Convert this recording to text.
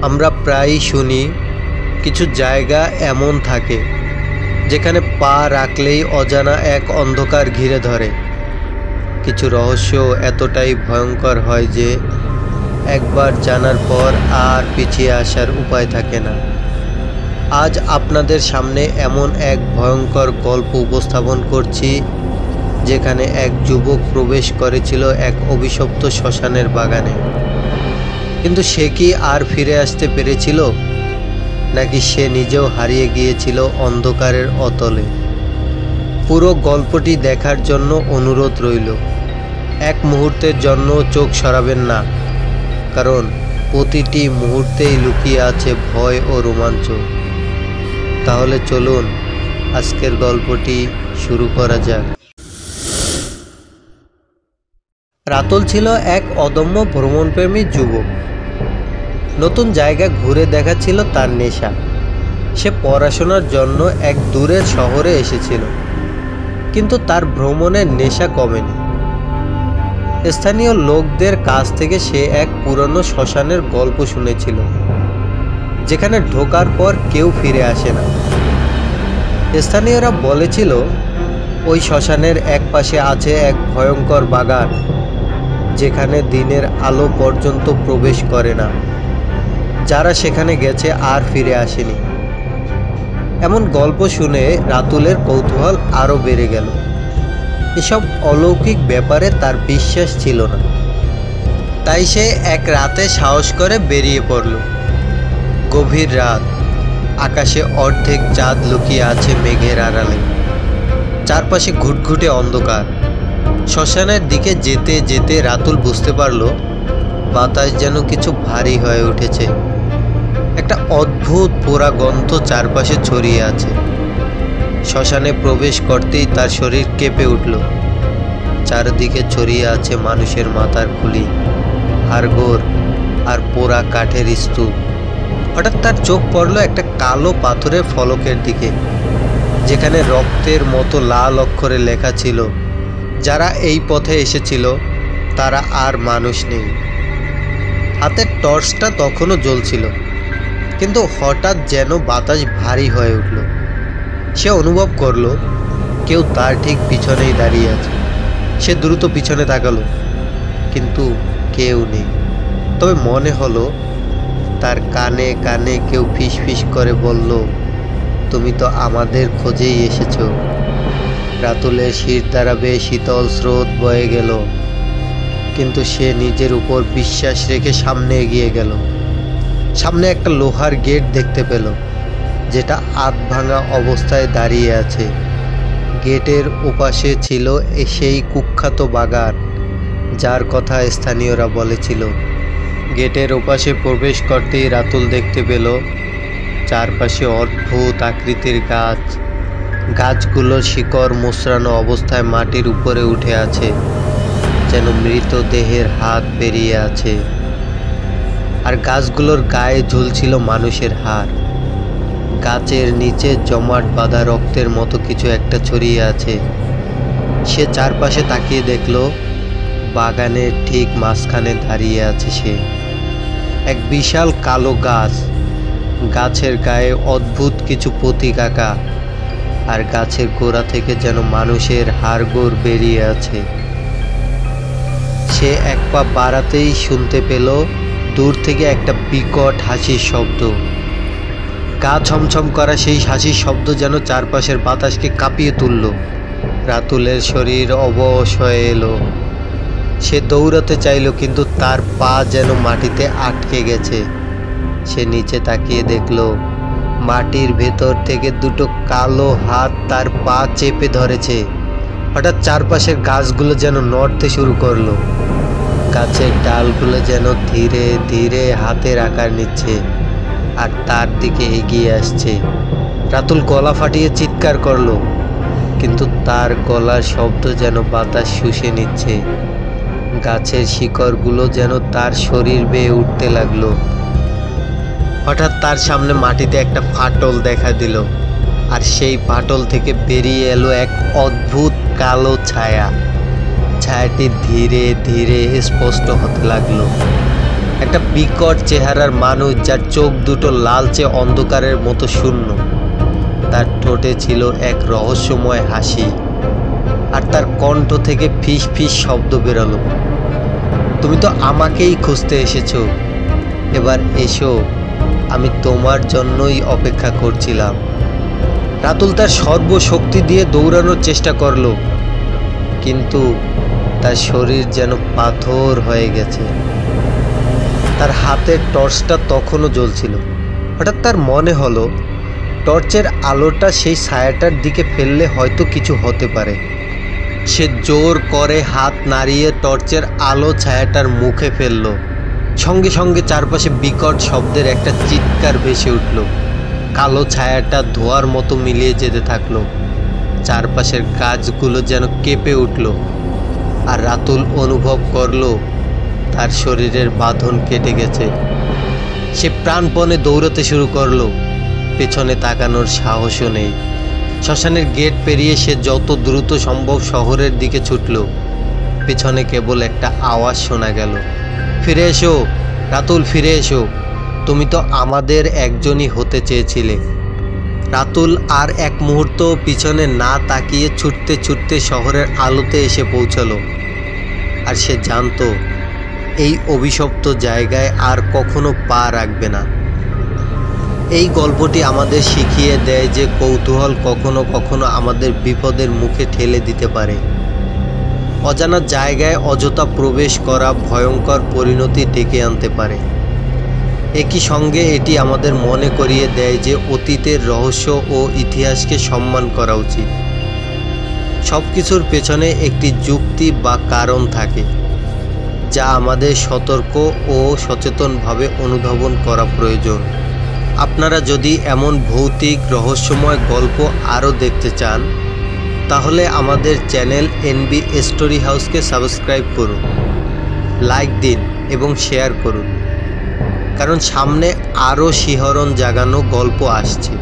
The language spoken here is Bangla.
আমরা প্রায়ই শুনি কিছু জায়গা এমন থাকে যেখানে পা রাখলেই অজানা এক অন্ধকার ঘিরে ধরে। কিছু রহস্য এতটাই ভয়ঙ্কর হয় যে একবার জানার পর আর পিছিয়ে আসার উপায় থাকে না। আজ আপনাদের সামনে এমন এক ভয়ঙ্কর গল্প উপস্থাপন করছি যেখানে এক যুবক প্রবেশ করেছিল এক অভিশপ্ত শ্মশানের বাগানে। কিন্তু সে কি আর ফিরে আসতে পেরেছিল, নাকি সে নিজেও হারিয়ে গিয়েছিল অন্ধকারের অতলে? পুরো গল্পটি দেখার জন্য অনুরোধ রইল। এক মুহূর্তের জন্য চোখ সরাবেন না, কারণ প্রতিটি মুহূর্তেই লুকিয়ে আছে ভয় ও রোমাঞ্চ। তাহলে চলুন আজকের গল্পটি শুরু করা যাক। রাতুল ছিল এক অদম্য ভ্রমণপ্রেমী যুবক। নতুন জায়গা ঘুরে দেখা ছিল তার নেশা। সে পড়াশোনার জন্য এক দূরের শহরে এসেছিল, কিন্তু তার ভ্রমণের নেশা কমেনি। স্থানীয় লোকদের কাছ থেকে সে এক পুরনো শ্মশানের গল্প শুনেছিল, যেখানে ঢোকার পর কেউ ফিরে আসে না। স্থানীয়রা বলেছিল ওই শ্মশানের এক পাশে আছে এক ভয়ঙ্কর বাগান, যেখানে দিনের আলো পর্যন্ত প্রবেশ করে না। যারা সেখানে গেছে আর ফিরে আসেনি। এমন গল্প শুনে রাতুলের কৌতূহল আরও বেড়ে গেল। এসব অলৌকিক ব্যাপারে তার বিশ্বাস ছিল না। তাই সে এক রাতে সাহস করে বেরিয়ে পড়ল। গভীর রাত, আকাশে অর্ধেক চাঁদ লুকিয়ে আছে মেঘের আড়ালে। চারপাশে ঘুটঘুটে অন্ধকার। শ্মশানের দিকে যেতে যেতে রাতুল বুঝতে পারল বাতাস যেন কিছু ভারী হয়ে উঠেছে। একটা অদ্ভুত পোড়া গন্ধ চারপাশে ছড়িয়ে আছে। শ্মশানে প্রবেশ করতেই তার শরীর কেঁপে উঠল। চারদিকে ছড়িয়ে আছে মানুষের মাথার খুলি, হাড়গোড় আর পোড়া কাঠের স্তূপ। হঠাৎ তার চোখ পড়ল একটা কালো পাথরের ফলকের দিকে, যেখানে রক্তের মতো লাল অক্ষরে লেখা ছিল, যারা এই পথে এসেছিল তারা আর মানুষ নেই। হাতের টর্চটা তখনও জ্বলছিল, কিন্তু হঠাৎ যেন বাতাস ভারী হয়ে উঠল। সে অনুভব করল কেউ তার ঠিক পিছনেই দাঁড়িয়ে আছে। সে দ্রুত পিছনে তাকালো, কিন্তু কেউ নেই। তবে মনে হলো তার কানে কানে কেউ ফিস ফিস করে বলল, তুমি তো আমাদের খোঁজেই এসেছো। রাতুলের শির দ্বারা বেশ শীতল স্রোত বয়ে গেল, কিন্তু সে নিজের উপর বিশ্বাস রেখে সামনে এগিয়ে গেল। সামনে একটা লোহার গেট দেখতে পেল, যেটা আধ ভাঙা অবস্থায় দাঁড়িয়ে আছে। গেটের ওপাশে ছিল সেই কুখ্যাত বাগান, যার কথা স্থানীয়রা বলেছিল। গেটের ওপাশে প্রবেশ করতেই রাতুল দেখতে পেল চারপাশে অদ্ভুত আকৃতির গাছ। গাছগুলোর শিকড় মোচড়ানো অবস্থায় মাটির উপরে উঠে আছে, যেন মৃতদেহের হাত বেরিয়ে আছে। আর গাছগুলোর গায়ে ঝুলছিল মানুষের হাড়। গাছের নিচে জমাট বাঁধা রক্তের মতো কিছু একটা ছড়িয়ে আছে। সে চারপাশে তাকিয়ে দেখল বাগানের ঠিক মাঝখানে দাঁড়িয়ে আছে সে। এক বিশাল কালো গাছ, গাছের গায়ে অদ্ভুত কিছু প্রতীক আঁকা, আর গাছের গোড়া থেকে যেন মানুষের হাড়গোড় বেরিয়ে আছে। সে এক পা বাড়াতেই শুনতে পেল দূর থেকে একটা বিকট হাসির শব্দ। গা ছমছম করা সেই হাসির শব্দ যেন চারপাশের বাতাসকে কাঁপিয়ে তুলল। রাতুলের শরীর অবশ হয়ে এলো। সে দৌড়াতে চাইল, কিন্তু তার পা যেন মাটিতে আটকে গেছে। সে নিচে তাকিয়ে দেখল মাটির ভেতর থেকে দুটো কালো হাত তার পা চেপে ধরেছে। হঠাৎ চারপাশের গাছগুলো যেন নড়তে শুরু করলো। গাছের ডালগুলো যেন ধীরে ধীরে হাতের আকার নিচ্ছে আর তার দিকে এগিয়ে আসছে। রাতুল গলা ফাটিয়ে চিৎকার করলো, কিন্তু তার গলার শব্দ যেন বাতাস শুষে নিচ্ছে। গাছের শিকড়গুলো যেন তার শরীর বেয়ে উঠতে লাগলো। হঠাৎ তার সামনে মাটিতে একটা ফাটল দেখা দিল, আর সেই ফাটল থেকে বেরিয়ে এলো এক অদ্ভুত কালো ছায়া। ছায়াটি ধীরে ধীরে স্পষ্ট হতে লাগলো। একটা বিকট চেহারার মানুষ, যার চোখ দুটো লালচে অন্ধকারের মতো শূন্য। তার ঠোঁটে ছিল এক রহস্যময় হাসি, আর তার কণ্ঠ থেকে ফিস ফিস শব্দ বেরোলো। তুমি তো আমাকেই খুঁজতে এসেছো, এবার এসো, আমি তোমার জন্যই অপেক্ষা করছিলাম। রাতুল তার সর্বশক্তি দিয়ে দৌড়ানোর চেষ্টা করলো, কিন্তু তার শরীর যেন পাথর হয়ে গেছে। তার হাতের টর্চটা তখনও জ্বলছিল। হঠাৎ তার মনে হলো টর্চের আলোটা সেই ছায়াটার দিকে ফেললে হয়তো কিছু হতে পারে। সে জোর করে হাত নাড়িয়ে টর্চের আলো ছায়াটার মুখে ফেলল। সঙ্গে সঙ্গে চারপাশে বিকট শব্দের একটা চিৎকার ভেসে উঠল। কালো ছায়াটা ধোঁয়ার মতো মিলিয়ে যেতে থাকলো। চারপাশের গাছগুলো যেন কেঁপে উঠল, আর রাতুল অনুভব করলো তার শরীরের বাঁধন কেটে গেছে। সে প্রাণপণে দৌড়াতে শুরু করলো, পেছনে তাকানোর সাহসও নেই। শ্মশানের গেট পেরিয়ে সে যত দ্রুত সম্ভব শহরের দিকে ছুটল। পেছনে কেবল একটা আওয়াজ শোনা গেল, ফিরে এসো রাতুল, ফিরে এসো, তুমি তো আমাদের একজনই হতে চেয়েছিলে। রাতুল আর এক মুহূর্ত পিছনে না তাকিয়ে ছুটতে ছুটতে শহরের আলোতে এসে পৌঁছালো। আর সে জানতো এই অভিশপ্ত জায়গায় আর কখনো পা রাখবে না। এই গল্পটি আমাদের শিখিয়ে দেয় যে কৌতূহল কখনো কখনো আমাদের বিপদের মুখে ঠেলে দিতে পারে। অজানা জায়গায় অযথা প্রবেশ করা ভয়ঙ্কর পরিণতি ডেকে আনতে পারে। একই সঙ্গে এটি আমাদের মনে করিয়ে দেয় যে অতীতের রহস্য ও ইতিহাসকে সম্মান করা উচিত। সব কিছুর পেছনে একটি যুক্তি বা কারণ থাকে, যা আমাদের সতর্ক ও সচেতনভাবে অনুধাবন করা প্রয়োজন। আপনারা যদি এমন ভৌতিক রহস্যময় গল্প আরও দেখতে চান, তাহলে আমাদের চ্যানেল এনবি স্টোরি হাউসকে সাবস্ক্রাইব করুন, লাইক দিন এবং শেয়ার করুন, কারণ সামনে আরও শিহরণ জাগানো গল্প আসছে।